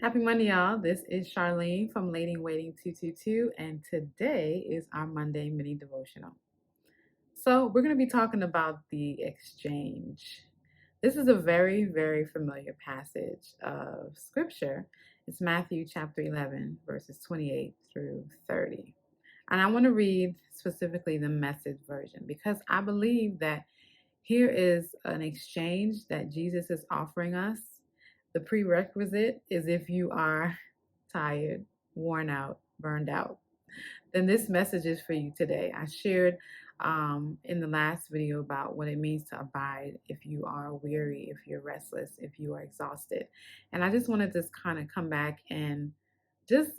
Happy Monday, y'all. This is Charlene from Lady in Waiting 222, and today is our Monday mini devotional. So, we're going to be talking about the exchange. This is a very, very familiar passage of scripture. It's Matthew chapter 11, verses 28 through 30. And I want to read specifically the message version because I believe that here is an exchange that Jesus is offering us. The prerequisite is if you are tired, worn out, burned out, then this message is for you today. I shared in the last video about what it means to abide if you are weary, if you're restless, if you are exhausted. And I just want to just kind of come back and just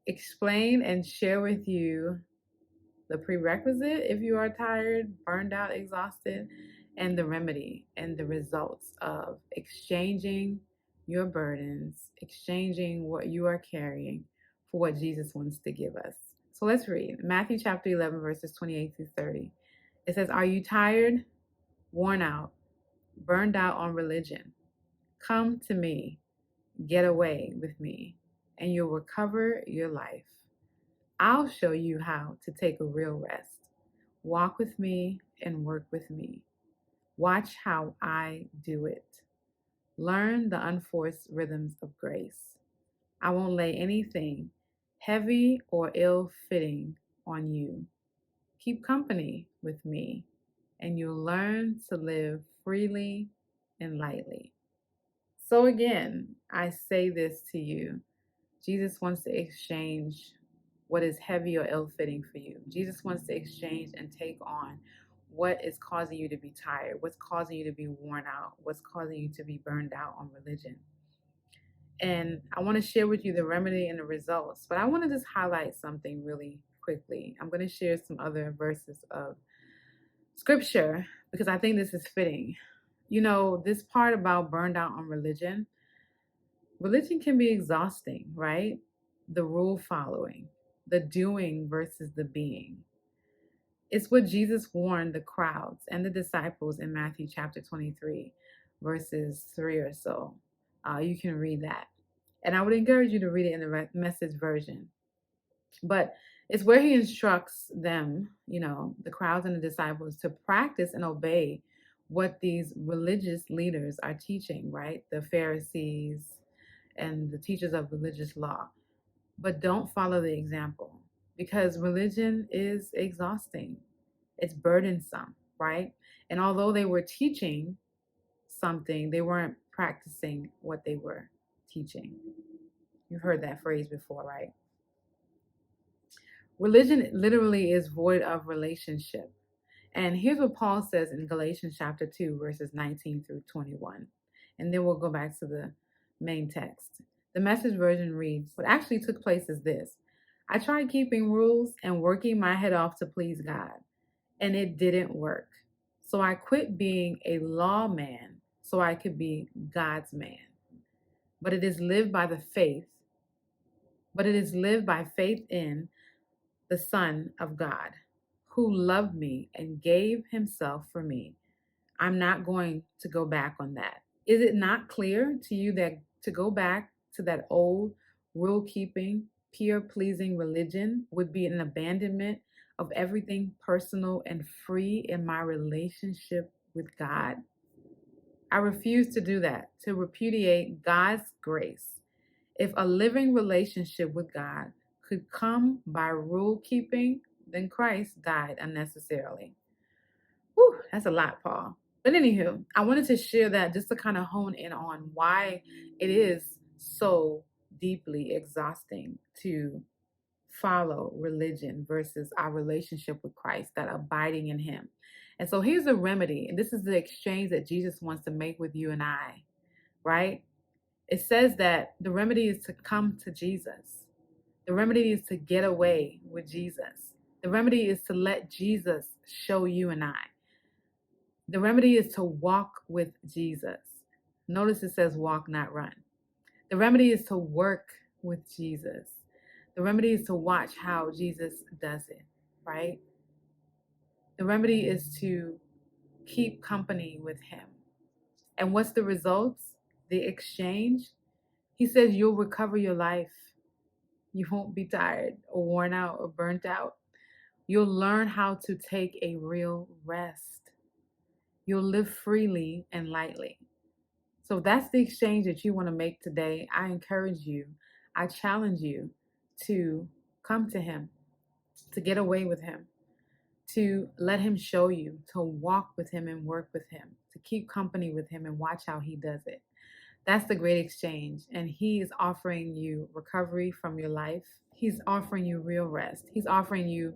explain and share with you the prerequisite if you are tired, burned out, exhausted, and the remedy and the results of exchanging your burdens, exchanging what you are carrying for what Jesus wants to give us. So let's read Matthew chapter 11, verses 28 through 30. It says, "Are you tired, worn out, burned out on religion? Come to me, get away with me, and you'll recover your life. I'll show you how to take a real rest. Walk with me and work with me. Watch how I do it. Learn the unforced rhythms of grace. I won't lay anything heavy or ill-fitting on you. Keep company with me, and you'll learn to live freely and lightly." So again, I say this to you. Jesus wants to exchange what is heavy or ill-fitting for you. Jesus wants to exchange and take on what is causing you to be tired, what's causing you to be worn out, what's causing you to be burned out on religion. And I want to share with you the remedy and the results, but I want to just highlight something really quickly. I'm going to share some other verses of scripture because I think this is fitting. You know, this part about burned out on religion can be exhausting, right? The rule following, the doing versus the being. It's what Jesus warned the crowds and the disciples in Matthew chapter 23, verses 3 or so. You can read that. And I would encourage you to read it in the message version. But it's where he instructs them, the crowds and the disciples, to practice and obey what these religious leaders are teaching, right? The Pharisees and the teachers of religious law. But don't follow the example because religion is exhausting. It's burdensome, right? And although they were teaching something, they weren't practicing what they were teaching. You've heard that phrase before, right? Religion literally is void of relationship. And here's what Paul says in Galatians chapter 2, verses 19 through 21. And then we'll go back to the main text. The message version reads, "What actually took place is this. I tried keeping rules and working my head off to please God, and it didn't work. So I quit being a lawman so I could be God's man. But it is lived by faith in the Son of God, who loved me and gave himself for me. I'm not going to go back on that." Is it not clear to you that to go back to that old rule-keeping, peer-pleasing religion would be an abandonment of everything personal and free in my relationship with God? I refuse to do that, to repudiate God's grace. If a living relationship with God could come by rule keeping, then Christ died unnecessarily. Whew, that's a lot, Paul. But anywho, I wanted to share that just to kind of hone in on why it is so deeply exhausting to follow religion versus our relationship with Christ, that abiding in him. And so here's the remedy, and this is the exchange that Jesus wants to make with you and I, right? It says that the remedy is to come to Jesus. The remedy is to get away with Jesus. The remedy is to let Jesus show you and I. The remedy is to walk with Jesus. Notice it says walk, not run. The remedy is to work with Jesus. The remedy is to watch how Jesus does it, right? The remedy is to keep company with him. And what's the results? The exchange He says you'll recover your life. You won't be tired or worn out or burnt out. You'll learn how to take a real rest. You'll live freely and lightly. So if that's the exchange that you want to make today, I encourage you, I challenge you to come to Him, to get away with Him, to let Him show you, to walk with Him and work with Him, to keep company with Him and watch how He does it. That's the great exchange. And He is offering you recovery from your life. He's offering you real rest. He's offering you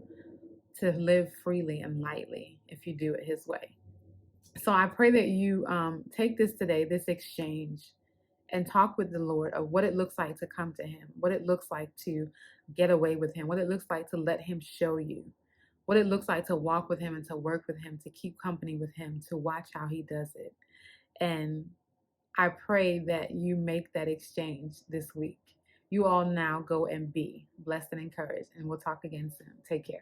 to live freely and lightly if you do it His way. So I pray that you take this today, this exchange, and talk with the Lord of what it looks like to come to Him, what it looks like to get away with Him, what it looks like to let Him show you, what it looks like to walk with Him and to work with Him, to keep company with Him, to watch how He does it. And I pray that you make that exchange this week. You all now go and be blessed and encouraged, and we'll talk again soon. Take care.